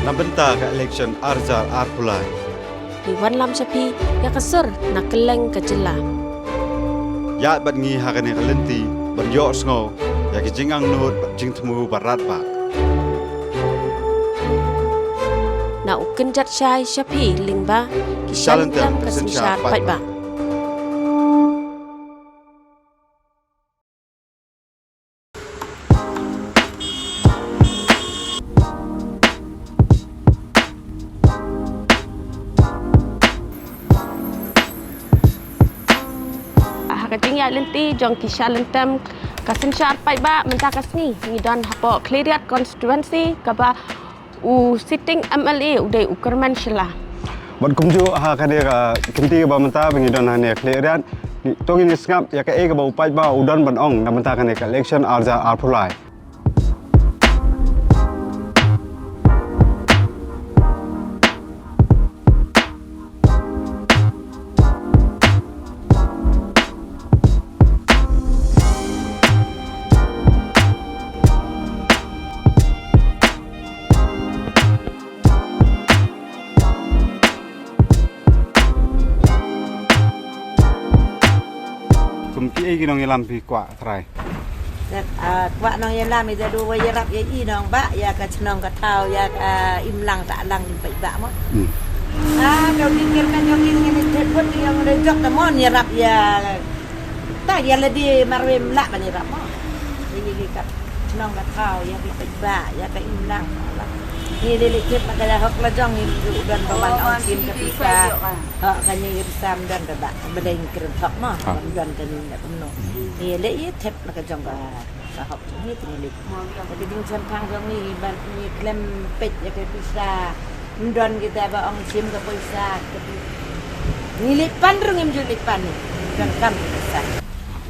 Nabenta ka election Arjar Arpulai. Iwan lam sapi ya kasur nak keleng kecela. Ya bat ngi hakane kalenti ban yo sngo ya ki jingang nut jing temu barat ba. Na uken jat syai sapi lingba kishalan tam kasensyar pai ba. Kajing ya lenti jong kishalan tam kasensyar pai ba mentakas ni ngidon hapo cleared constituency kaba u sitting MLA udai ukerman shela. Ban kumju hakane ka kinti ba menta bingidon hane cleared tongin skap ya ka e ka ba upai ba udon ban ong na menta kane ka election arja arpulai. Kumpi ai ginong ilam pi kwa trai. Kwa nong yelam ida du wa yarap ya i nong ba ya ka chnong ka tau ya im lang ta lang pai ba mo. Kau pikir kan yang ini telepon yang rejok temon yarap ya. Ta ya le di marwem la ban yarap mo. Ini ka chnong ka tau ya pai ba ya ka im lang. Ni lele kep makala hok la jong ni udan bawan ong kin ka pisa. Ha kanyi irsam dan ba beleng kirim hok mo. Dan kan nak penuh. Ni le ye tep maka jong ka hok ni tingli. Jadi ding sampang jong ni ban ni klem pet ya ka pisa. Ndon kita ba ong sim ka pisa. Ni lipan rung im lipan ni. Dan kam pisa.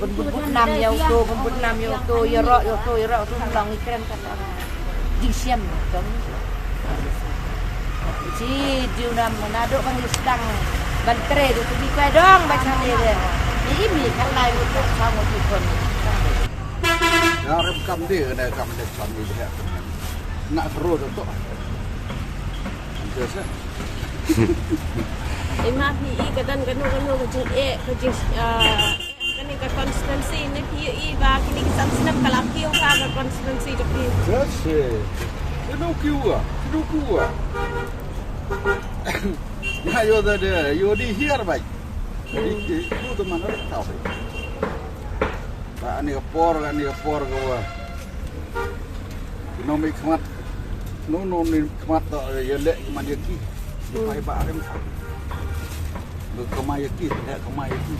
Bun nam ya to bun nam ya to ya ro tu long ni krem kan. Di siam jong si diunam Manado bang sedang bantre tu di kue dong baca dia. Ini kan lain untuk sama tukun. Ya rem kam dia kena kam dia suami dia. Nak terus tu. Biasa. Ima PE kadang kanu kajing kajing kani ka constituency ni PE ba kini kisam senap kalaki ka constituency tapi. Yes. Itu kiwa, itu kiwa. Ya yo ada yo di here baik. Jadi itu tu mana tahu. Pak ni por gua. Nomik kemat. No ni kemat tak ya lek mana ki. Pai ba rem. Lu kemai ki, tak kemai ki.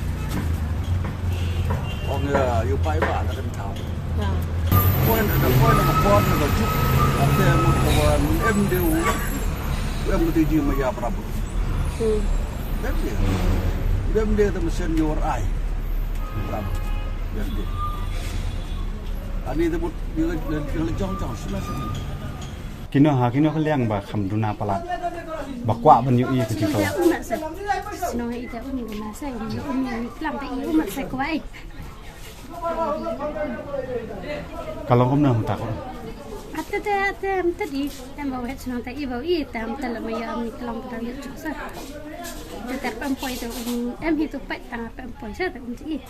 Oh ya, yo pai ba tak rem tahu. Poin ada juk. Ada mukawan MDU. Yang bertuju maya Prabu. Dem dia tu senior ai. Prabu. Dem dia. Ani tu but dia jong sudah. Kino ha kino ka liang ba kham duna palat. Ba kwa ban yu i ka ti to. Sino ita umi guna sai ni umi klam ta i umat sai kwai. Kalau kom na ta ko. Ate tadi bawa het senang tak ibu i tam telah maya ami kelam pada yuk cusa. Tetap perempuan itu hidup baik tangan perempuan saya tak i.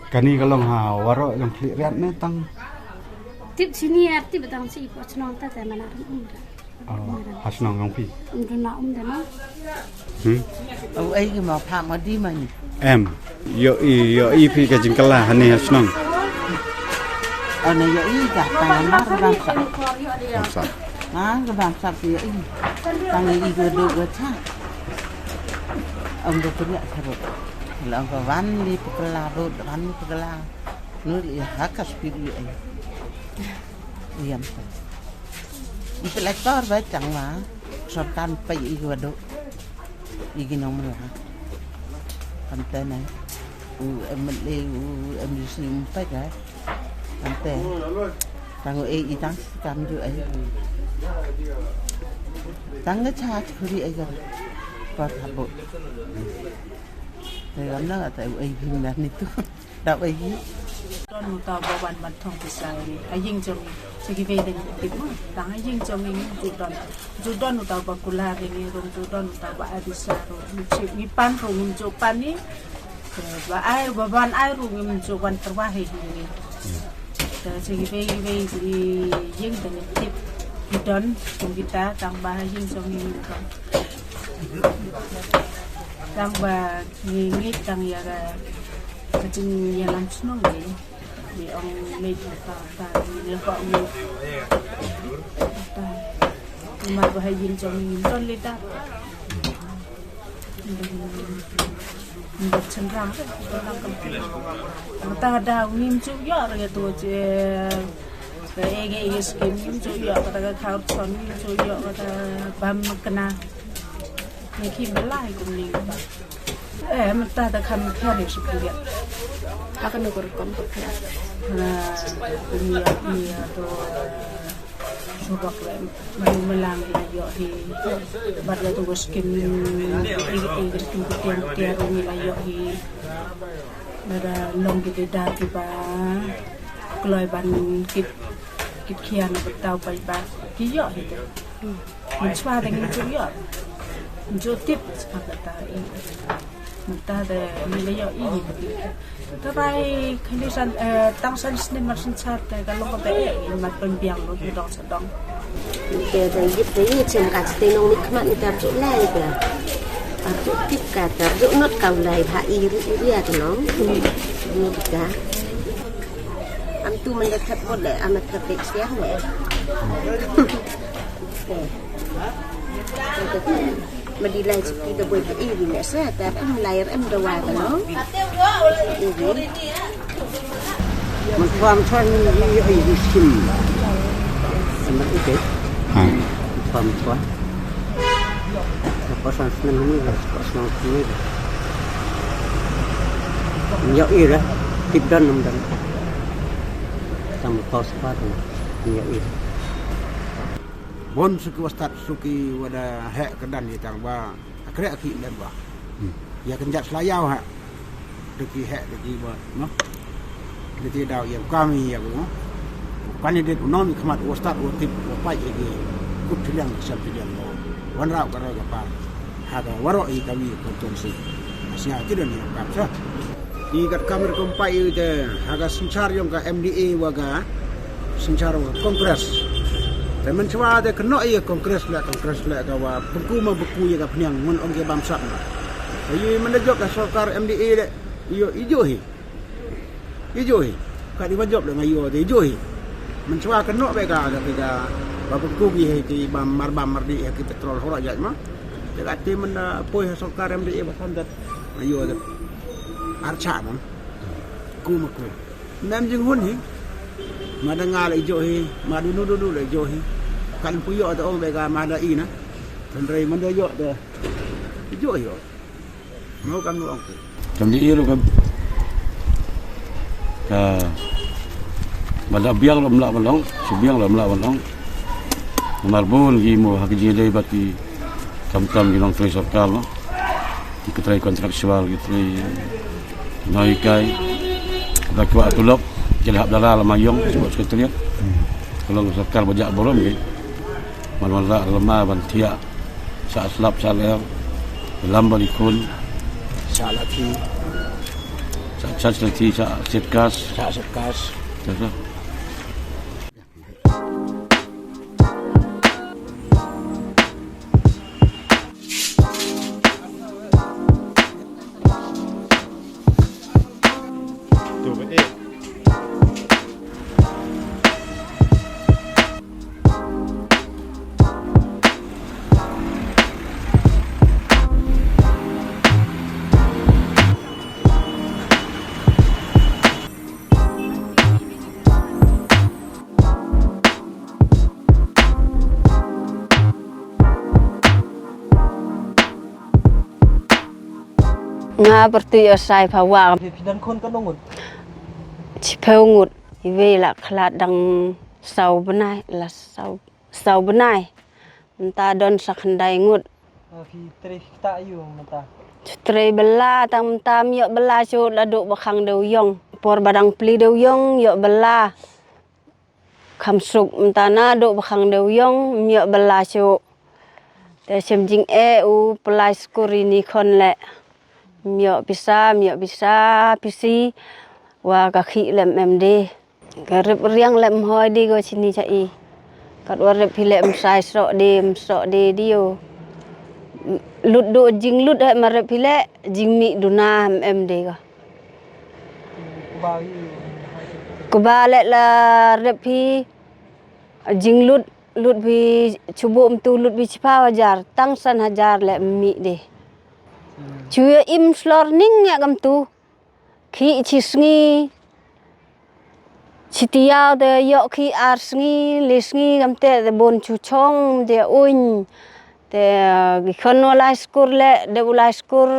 Kani kalau ha waro yang clear ne tang. Tip sini arti betang si ibu senang tak mana Hasnong ngong pi. Duna dah Oh ai ke mau pham ma di ma ni. Em yo i pi ka jingkala hani hasnong. Ana yo i dah tangan ma bang sa. Sa. Ha ke bang sa yo i. Tang i go do go cha. Ông tu ya sarut. Kalau ông wan di pekela rod wan pekela. Nu li hakas pi ai. Diam. Intelektor baik cangma, serkan pai ikwado, iki nomor lah. Kantai nai, MLA, MDC empat kan, kantai. Tanggo itang kamju ay. Tangga chat kuri ay kan, kau habuk. Saya kan nak tahu ay gimana itu. đạp ấy Don tàu bao ban ban thong cái sai ai dinh cho mình sẽ cái về đến tiếp mà đang ai dinh cho mình dù don tàu bao kula cái này rồi dù don tàu bao ai bisa rồi mình chịu mình pan rồi mình chịu pan ní và ai và ban ai rồi mình chịu ban terbaik ini sẽ cái về thì dinh đến tiếp di don kita tambah dinh cho mình tambah ngingit tang ya kacing yang langsung ni di orang meja tak lepak ni tak bahagian jom ton leta ndak cenderang tak ada ngim cu ya orang tu je ege skim ngim cu ya kata kau son ngim cu ya kata bam kena ni belai kumning mentah tak kami kari sekian. Akan nukur kompetnya. Dunia tu sebab melang layo hi badla tu skim igir tiang ni layo hi ada long kita dah tiba keloi ban kit kian betau pai ba kiyo itu. Mencua dengan kiyo. Jotip kata ini. Mentah ada nilai ini. Tapi condition tangsan sini macam cara kalau kau beli macam biang lo dong sedang. Dia macam kat nong nikmat ni terjuk lai ke. Terjuk tip kat terjuk not kau lai pak iri dia tu nong. Ni kita. Antu mendekat boleh amat ketik siang le. Medilai kita buat ini biasa, tapi lahir doa kalau ini. Mentuam cuan ini skim, sama itu. Mentuam cuan. Pasan senang ini lah, pasan ini. Nyok ira, tidak namdan. Sama paus patu, nyok ira. Bon suki wastat suki wada hek kedan di tang ba akrek ki dan ba ya kenjat selayau ha deki hek deki ba no deki daw ya kami ya no kandidat unom khamat wastat watip wapai ege kut tilang sab tilang mo wan rau ka ga pa ha ga waro I kami kontonsi sia kidan ya ka sa I kat kamera kompai te ha ga sinchar yong ka MDA waga sinchar wa kongres dan mencua ada kena ia kongres lah kawa buku ya kapniang mun om ke bamsak na ayi menajok ka sokar MDA le iyo ijohi ka di wajop le ngayo de ijohi mencua kena be ka buku gi ti bam mardi ya ki petrol hora ja ma jaga ti men poi sokar MDA basandat ngayo de archa man ku nam jing hun hi madanga le ijohi madu nudu le ijohi kan puyo atau orang bega mana ina, sendiri mana yo dah, yo, mau kan orang tu. Kami ini kan, pada biang lam la balong, sebiang lam la balong, marbun gimu hak jilai bati, kam gilang teri sokal, kita teri kontraktual, kita teri noikai, bakwa tulok, jelhab darah lamayong sebab sekretariat. Kalau sokal bajak borom ni. Malwala lemah bantia saat selap saler lamba dikun Salati saat setkas terus Nga berarti saya bawa. Dan kon kan nongut. Cipeungut, iwe la keladang sau benai la sau benai. Mentah don sakhendai ngut. Fi trei kita ayu mata. Trei bela tang mentah miok bela cu laduk bakang deu yong. por badang pli deu yong yo bela kham suk mtana do bakhang deu yong yo bela chu te sem jing u plai skuri ni khon le yo bisa pisi wa ka khi lem em de ka rip riang lem hoi di go chini cha I kat wa rip hi lem sai so de dio lut do jing lut ha ma rip hi le jing mi duna em de ga ko ba le la rip hi jing lut bi chubum tu lut bi chipa wajar tang san hajar le mi de chuya im slor ning ya gam tu khi chisngi chitiao de yo khi arsngi lesngi gam te de bon chu chong de un te khon wala skur le de wala skur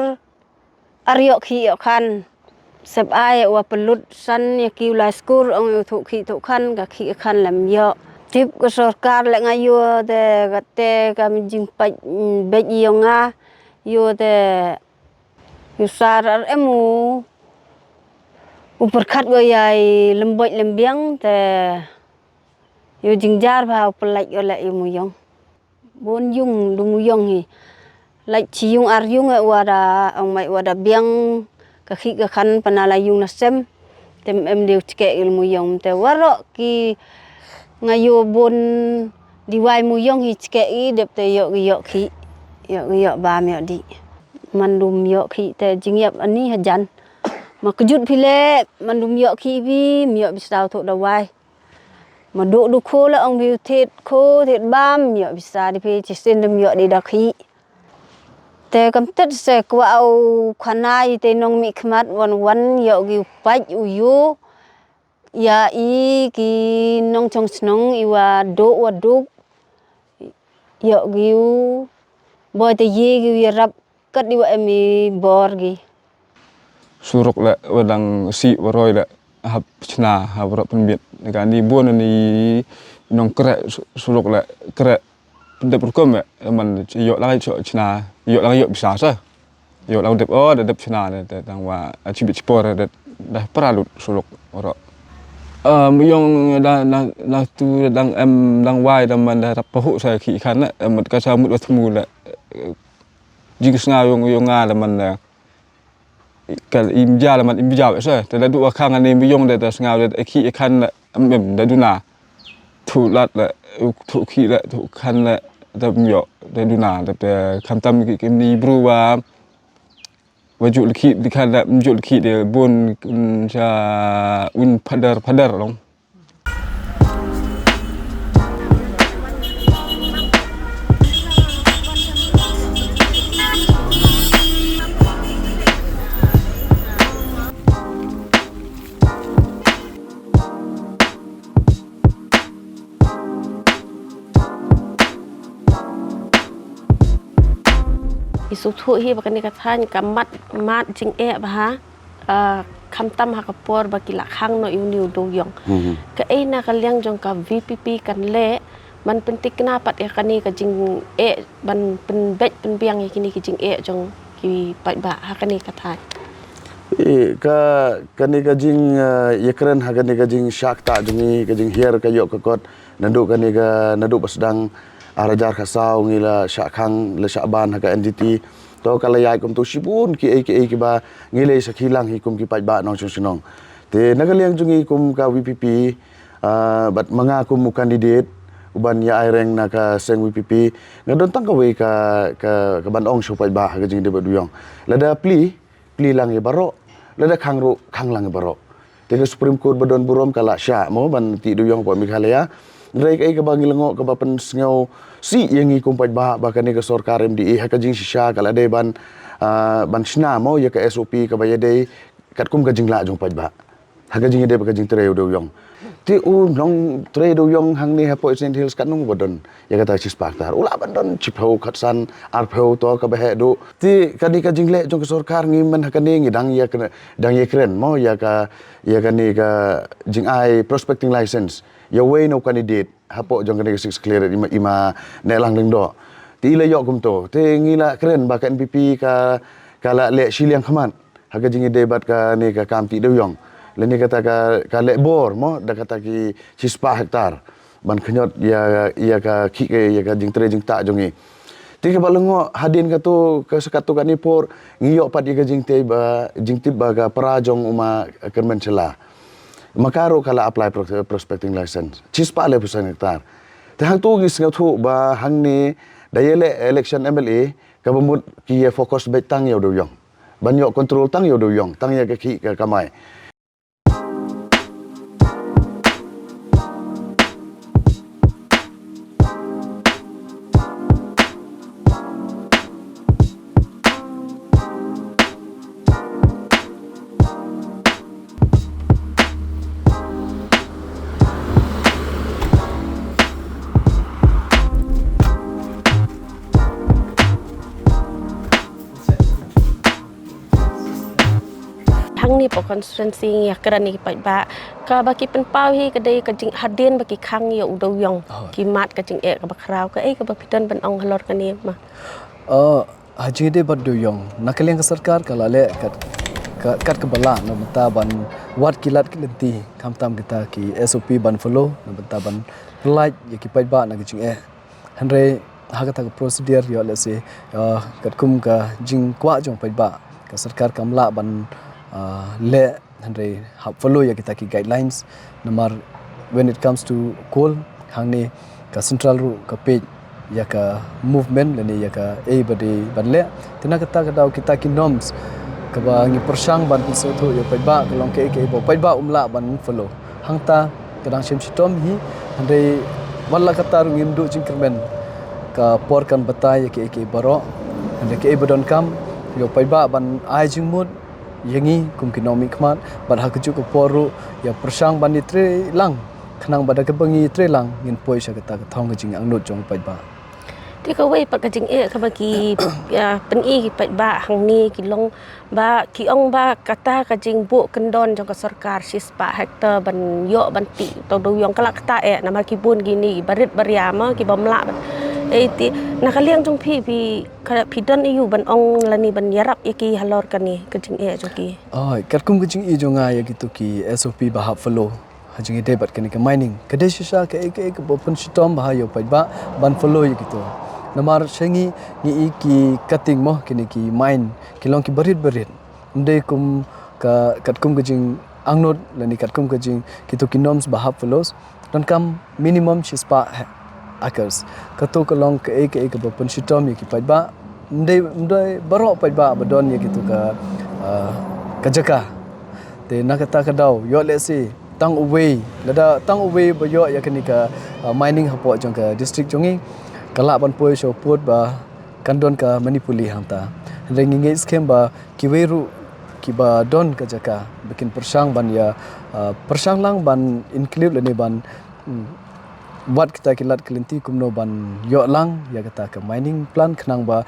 aryo khi yo khan sep ai wa pelut san ya ki wala skur ong thu khi thu khan ga khi khan lam yo tip ko sarkar le ngayo de gate kam jing pa be yo nga yo de Yusar emu uperkat goyai lemboi lembiang te yo jingjar ba pelak yo la muyong bon yung du muyong hi lai chi yung ar yung wada ong mai wada biang ka khi ka khan panala yung na sem tem em deu tike il muyong te waro ki ngayo bon diwai muyong hi tike I dep te yo khi yo ba me di mandum yo khi te jingyap ani hajan makjut phile mandum yo khi bi myo bisau tho dawai madu du kho la ong bi thet kho thet bam myo bisa di phi chisin dum yo di da khi te kam tet se kwa au khanai te nong mi khmat wan yo gi pach u yo ya I ki nong chong snong I wa do yo gi boy te ye gi rap kat di wa emi borgi suruk le wadang si waroi le hab chna hab ro penbit ga ni bon ni nong kre suruk le kre pendep program man yo la cho chna yo la yo bisa sa yo la dep dep chna de dang wa chibit spor de dah pralut suruk ro muyong na tu dang dang wai dang man da pahu sa khi khan na mut ka sa mut wa thmu le jing snga yung nga la man kal imja la man imja sa te la du wa khang ani mi yong de ta snga de khi khan mem da du na thu lat la thu khi la thu khan la da myo de du na de kham tam ki ni bru wa ju khi di khan la ju khi de bon cha win padar long Isu thu hi bakani kathan kamat mat jing bah kham tam ha kapor bakila khang no yu do yong ka na kalyang jong ka VPP kan le man pentik na pat ya kani ka jing ban pen bet pen biang kini ki jing jong ki pat ba ha kani kathan kani ka jing yekren ha kani ka jing syak ta jungi ka jing hier ka yok ka kot nandu kani ka nandu pasdang arajar khasau ngila syakhang le syaban ha ka NDT to kala yai kum tu sibun ki ba ngile sakhilang hi kum ki pai ba nong chung te nagaliang jungi kum ka VPP bat manga kum candidate uban ya aireng na ka seng VPP ngadon tang ka we ka ban ong shu pai ba ha ka jing de ba duyong lada pli lang e baro lada khang lang e baro te Supreme Court badon burom kala sya mo ban ti duyong po Meghalaya Rek ka bangil ngo ka bapan sngau si yang I kumpai ba ni ka sarkar MDA ha ka jing shisha kala de ban sna mo ya ka SOP ka ba de kat kum ka jing la jong pai ba ha ka jing de ba ka jing treu do yong ti long treu do yong hang ni ha Poison Hills kat nong bodon ya ka ta chis pak tar ula bandon chipho khatsan arpho to ka ba he do ti ka ni ka jing le jong ka sarkar ngi man ha ka ni dang ya kren mo ya ka ni ka jing ai prospecting license ya way no candidate hapo jong kani six clear ima nelang lengdo ti le yok kum to te ngila keren ba ka NPP ka kala le siliang khaman ha ka jingi debat ka ni ka kam ti do yong Leni kata ka lebor mo da kata ki sispa hektar. Ban kenyot ia ka ki ke ia ka jing tre jing tak jongi. Tika balengo hadin ka tu ke sekatu ka ni por ngiyok pat ia ka jing tip ba ka parajong uma kermen cela. Makaro kala apply prospecting license. Sispa le pusan hektar. Tahang tu gis ngatu ba hang ni dayele election MLA ka bumut ki fokus bet tang yo do yong. Banyak kontrol tang yo do yong, tang ya ki ka kamai. Hang ni po konstituensi ya kerani pai ba ka baki penpau hi kedai ka jing hadin baki khang ya udo yong ki mat ka jing ka bakrau ka ka bapidan ban ong halor ka ni ma haji de bad do yong nakaliang ka sarkar kala le kat ka bala no bata ban wat kilat kilenti kamtam kita ki SOP ban follow no bata ban like ya ki pai ba na jing hanre hagata ka procedure yo le se kat kum ka jing kwa jong pai ba ka sarkar kamla ban le hanre follow ya kita ki guidelines nomor when it comes to coal hang ni ka central ru ka page ya ka movement le ya ka bade banle tina kata dau kita ki norms ka ba ngi persang ban so tu ya pai ba ka long ke bo pai ba umla ban follow hang ta kadang sim sitom hi hanre wala kata ru ngindu jingkermen ka porkan batai ya ke baro hanre ke badon kam yo pai ba ban ai jingmut yangi kum kinomi khmat bad ha kju ko poru ya persang ban tre lang khnang bada ke bangi tre lang ngin poi sha kata ka thong jing ang not jong pai ba ti ka wei pa ka jing ka baki pen ki pai ba hang ni ki long ba ki ong ba kata ka jing bu kendon jong ka sarkar sispa hektar ban yo ban ti to do yong kala kata na ma ki bun gini barit bariama ki bomla ti nakaliang jong pi don iu ban ong lani ban yarap yaki halor kani kajing joki katkum kajing jonga ya gitu ki SOP ba follow hajing debat kani ka mining kade shisha ka ek open shitom ba yo pai ba ban follow ya gitu namar sengi ni ki cutting mo kini ki mine kilong ki barit inde kum ka katkum kajing angnot lani katkum kajing kitu ki norms ba follows dan kam minimum shispa acres kato kalong ke ek open shitom ya ki pai ba ndai barok pai ba badon ya gitu ka jaka te nakata ka daw yo le si tang away lada tang away ba yo ya kani ka mining hapo jong ka district jongi kala ban poi so put ba kandon ka manipuli hangta rengi nge scam ba kiweru ki ba don ka jaka bikin persang ban ya persang lang ban include le ne ban buat kita kilat kelinti kumno ban yo lang ya kata ke mining plan khnang ba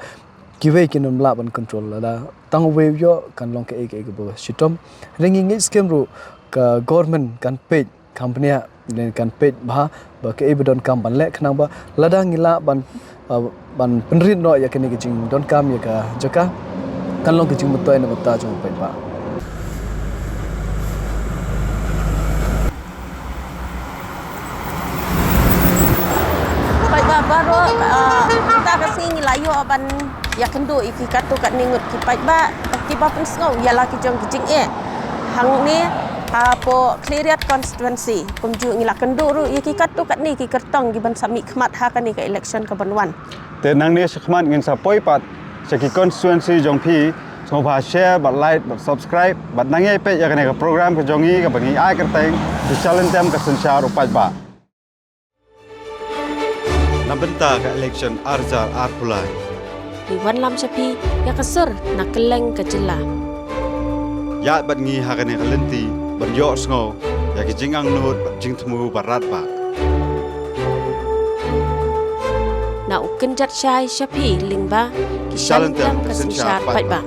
kiwe kinum la ban control la tang we yo kan long ke bo shitom ringi ngi scam ru ka government kan page company nen kan page ba ke don kam ban le khnang ba lada ngila ban penrit no ya kini kicing don kam ya ka jaka kan long kicing mutoi na bata jong pai ba baro kita kasi ngilayo ban ya kendo iki katu kat ningut ki pai ba ki ba pen sngo ya la ki jong kijing hang ni po cleariat constituency kumju ngila kendo ru iki katu kat ni ki kertong gi ban sami khmat ha kan ni ka election ka banwan te nang ni khmat ngin sa poi pat se ki constituency jong phi so ba share ba like ba subscribe ba nang ye pe ya kan ka program ka jongi ka bangi ai ka teng di challenge tem ka sensyar upai ba Nabenta ka election arjar arpulai. Iwan lam sapi ya kasur nak keleng ke jela. Ya bat ngi hakane kalenti ban yo sngo ya ki jingang nut jing temu barat ba. Na ukenjat syai sapi lingba ki shalem ke sensyar pai ba.